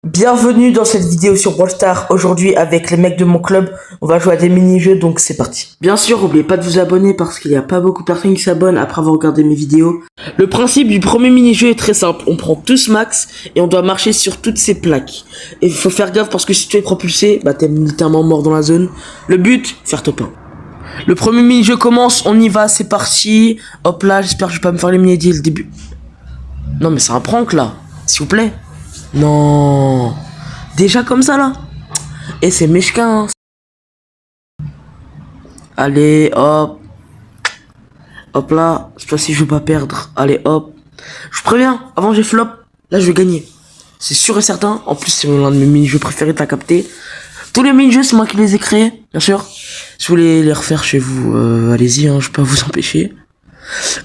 Bienvenue dans cette vidéo sur Brawl Stars. Aujourd'hui avec les mecs de mon club, on va jouer à des mini-jeux, donc c'est parti. Bien sûr, n'oubliez pas de vous abonner parce qu'il n'y a pas beaucoup de personnes qui s'abonnent après avoir regardé mes vidéos. Le principe du premier mini-jeu est très simple. On prend tous max et on doit marcher sur toutes ces plaques. Et il faut faire gaffe parce que si tu es propulsé, bah t'es militairement mort dans la zone. Le but, faire top 1. Le premier mini-jeu commence, on y va, c'est parti. Hop là, j'espère que je vais pas me faire éliminer dès le début. Non mais c'est un prank là, s'il vous plaît. Non. Déjà comme ça là. Et c'est mesquin. Allez, hop. Hop là. Cette fois-ci, je veux pas perdre. Allez, hop. Je vous préviens, avant j'ai flop. Là, je vais gagner. C'est sûr et certain. En plus, c'est l'un de mes mini-jeux préférés, t'as capté. Tous les mini-jeux, c'est moi qui les ai créés, bien sûr. Si vous voulez les refaire chez vous, allez-y, hein, je peux pas vous empêcher.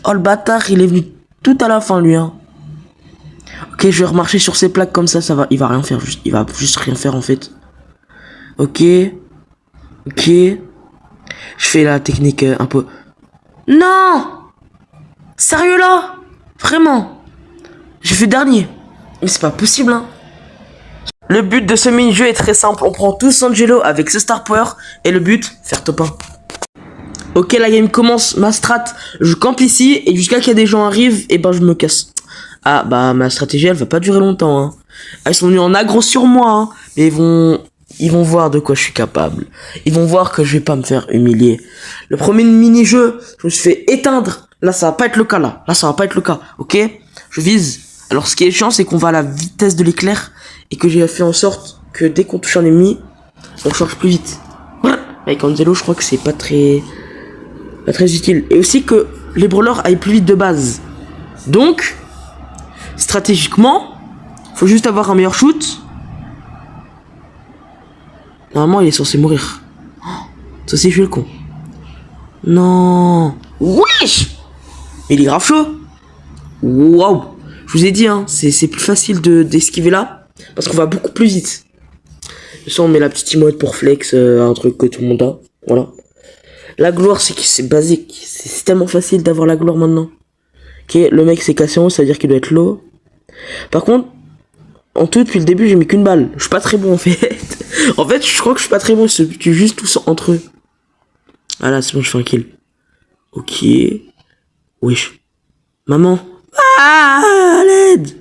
Oh, le bâtard, il est venu tout à la fin, lui, hein. Ok, je vais remarcher sur ces plaques comme ça va. Il va rien faire, il va juste rien faire en fait. Ok. Ok. Je fais la technique un peu. Non! Sérieux là? Vraiment? J'ai fait dernier. Mais c'est pas possible, hein. Le but de ce mini-jeu est très simple. On prend tous Angelo avec ce Star Power. Et le but, faire top 1. Ok, la game commence. Ma strat, je campe ici. Et jusqu'à qu'il y a des gens arrivent, et ben je me casse. Ah, bah ma stratégie, elle va pas durer longtemps, hein. Ah, ils sont venus en aggro sur moi, hein. Mais ils vont voir de quoi je suis capable. Ils vont voir que je vais pas me faire humilier. Le premier mini-jeu, je me suis fait éteindre. Là, ça va pas être le cas, là. Là, ça va pas être le cas, ok? Je vise. Alors, ce qui est chiant, c'est qu'on va à la vitesse de l'éclair. Et que j'ai fait en sorte que dès qu'on touche un ennemi, on charge plus vite. Avec Angelo, je crois que c'est pas très utile. Et aussi que les brawlers aillent plus vite de base. Donc, stratégiquement, faut juste avoir un meilleur shoot. Normalement, il est censé mourir. Ça, c'est je suis le con. Non. Wesh. Mais il est grave chaud. Waouh. Je vous ai dit, hein, c'est plus facile d'esquiver là. Parce qu'on va beaucoup plus vite. De toute on met la petite emote pour flex, un truc que tout le monde a. Voilà. La gloire, c'est basique. C'est tellement facile d'avoir la gloire maintenant. Ok, le mec s'est cassé en haut, ça veut dire qu'il doit être low. Par contre, en tout, depuis le début, j'ai mis qu'une balle. Je suis pas très bon en fait. En fait, je crois que je suis pas très bon. Ils se tuent juste tous entre eux. Ah là, c'est bon, je fais un kill. Ok. Wesh. Maman. Ah, à l'aide.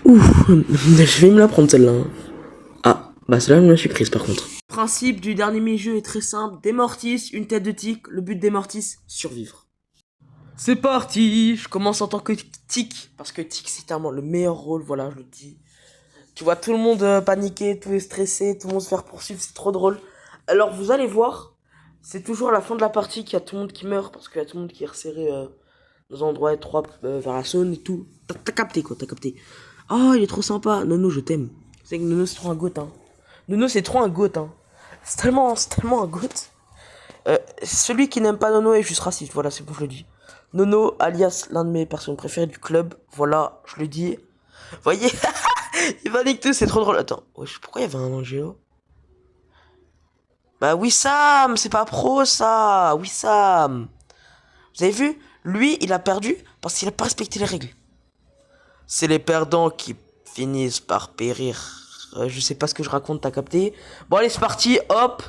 Ouh. Je vais me la prendre celle-là. Ah, bah celle-là, je me suis prise par contre. Le principe du dernier mini-jeu est très simple. Des mortis, une tête de tic. Le but des mortis, survivre. C'est parti. Je commence en tant que tic. Parce que tic, c'est tellement le meilleur rôle. Voilà, je le dis. Tu vois tout le monde paniquer, tout est stressé, tout le monde se faire poursuivre, c'est trop drôle. Alors vous allez voir, c'est toujours à la fin de la partie qu'il y a tout le monde qui meurt parce qu'il y a tout le monde qui est resserré dans un endroit étroit vers la zone et tout. T'as capté quoi, t'as capté. Oh, il est trop sympa. Nono, je t'aime. C'est que Nono, c'est trop un goat, hein. Nono, c'est trop un goat, hein. C'est tellement un goat. Celui qui n'aime pas Nono est juste raciste, voilà, c'est bon, je le dis. Nono, alias l'un de mes personnes préférées du club, voilà, je le dis. Voyez, il va niquer tout, c'est trop drôle. Attends, wesh, pourquoi il y avait un Angelo? Bah Wissam, c'est pas pro ça, Wissam. Vous avez vu? Lui, il a perdu parce qu'il a pas respecté les règles. C'est les perdants qui finissent par périr. Je sais pas ce que je raconte, t'as capté? Bon allez, c'est parti, hop.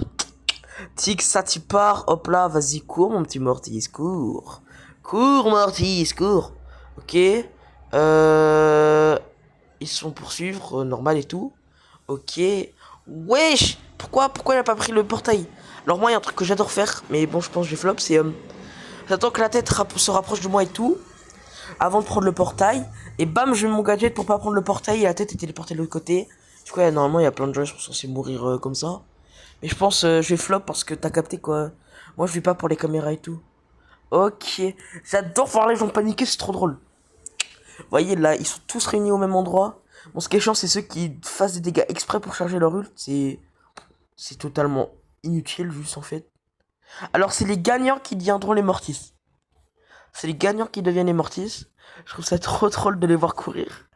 Tic, ça t'y part, hop là, vas-y, cours mon petit Mortis, cours. Cours Mortis, cours. Ok. Ils se font poursuivre, normal et tout. Ok. Wesh. Pourquoi il a pas pris le portail? Alors moi, il y a un truc que j'adore faire, mais bon, je pense que je vais flop, c'est... j'attends que la tête se rapproche de moi et tout, avant de prendre le portail. Et bam, je mets mon gadget pour pas prendre le portail et la tête est téléportée de l'autre côté. Du coup, normalement, il y a plein de gens qui sont censés mourir comme ça. Mais je pense je vais flop parce que t'as capté quoi. Moi, je vais pas pour les caméras et tout. Ok. J'adore voir les gens paniquer, c'est trop drôle. Vous voyez, là, ils sont tous réunis au même endroit. Bon, ce qui est chiant, c'est ceux qui fassent des dégâts exprès pour charger leur ult. C'est totalement inutile, juste, en fait. Alors, c'est les gagnants qui deviendront les mortis. C'est les gagnants qui deviennent les mortis. Je trouve ça trop drôle de les voir courir.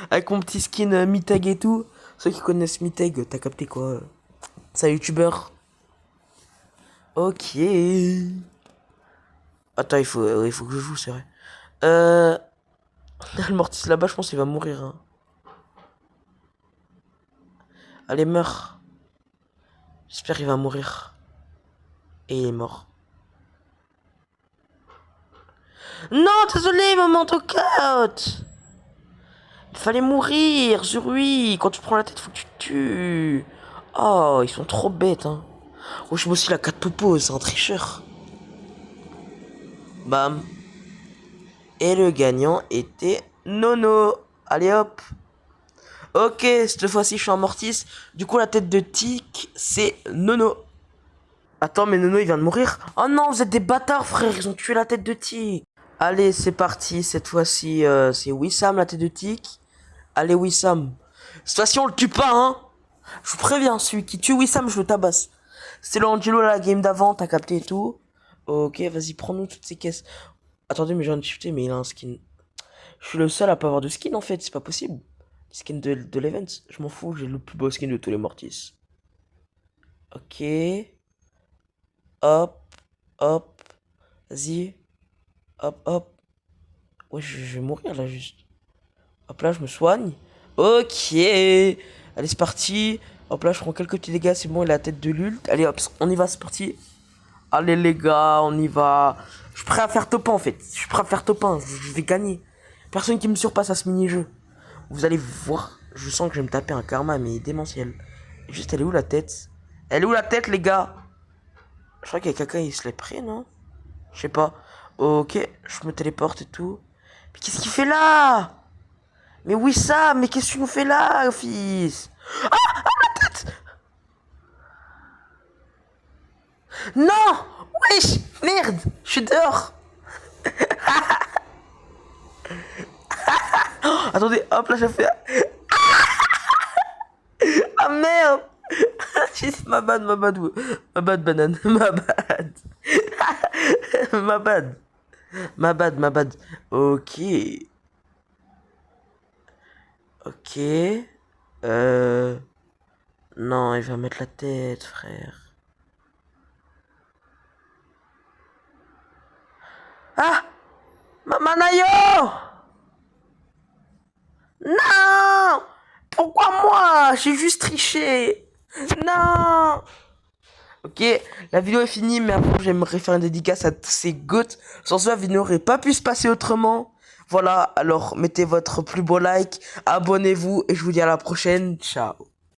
Avec mon petit skin Miteg et tout. Ceux qui connaissent Miteg, t'as capté quoi. C'est un youtubeur. Ok. Attends, il faut que je joue, c'est vrai. Le mortis là-bas, je pense qu'il va mourir. Hein. Allez, meurs. J'espère qu'il va mourir. Et il est mort. Non, désolé, maman, out. Il fallait mourir, sur lui. Quand tu prends la tête, faut que tu tues. Oh, ils sont trop bêtes, hein. Oh, je me aussi la 4 popos, c'est un tricheur. Bam. Et le gagnant était Nono. Allez hop. Ok, cette fois-ci je suis en mortis. Du coup la tête de tic, c'est Nono. Attends, mais Nono il vient de mourir. Oh non, vous êtes des bâtards frère, ils ont tué la tête de tic. Allez, c'est parti. Cette fois-ci c'est Wissam la tête de tic. Allez Wissam. Cette fois-ci on le tue pas hein. Je vous préviens, celui qui tue Wissam je le tabasse. C'était l'Angelo la game d'avant, t'as capté et tout. Ok, vas-y, prends-nous toutes ces caisses. Attendez, mais j'ai un shifté, mais il a un skin. Je suis le seul à pas avoir de skin en fait, c'est pas possible. Skin de l'event, je m'en fous, j'ai le plus beau skin de tous les mortis. Ok. Hop, hop. Vas-y. Hop, hop. Ouais, je vais mourir là juste. Hop là, je me soigne. Ok. Allez, c'est parti. Hop là, je prends quelques petits dégâts, c'est bon, il a la tête de l'ult. Allez hop, on y va, c'est parti. Allez les gars, on y va. Je suis prêt à faire top 1 en fait. Je suis prêt à faire top 1, je vais gagner. Personne qui me surpasse à ce mini-jeu. Vous allez voir, je sens que je vais me taper un karma, mais démentiel. Juste, elle est où la tête? Elle est où la tête, les gars? Je crois qu'il y a quelqu'un, il se l'est pris, non? Je sais pas. Ok, je me téléporte et tout. Mais qu'est-ce qu'il fait là? Mais oui, ça, mais qu'est-ce que tu nous fais là, fils? Ah, la tête! Non! Wesh! Merde! Je suis dehors! Oh, attendez, hop là, je fais. Ah merde! Ma bad, ma bad, ma bad banane, ma bad. Ma bad. Ma bad, ma bad. Ok. Ok. Non, il va mettre la tête, frère. Ah! Manayo! Non! Pourquoi moi? J'ai juste triché. Non! Ok, la vidéo est finie, mais avant j'aimerais faire une dédicace à tous ces goats. Sans cela, la vidéo n'aurait pas pu se passer autrement. Voilà, alors mettez votre plus beau like, abonnez-vous et je vous dis à la prochaine. Ciao.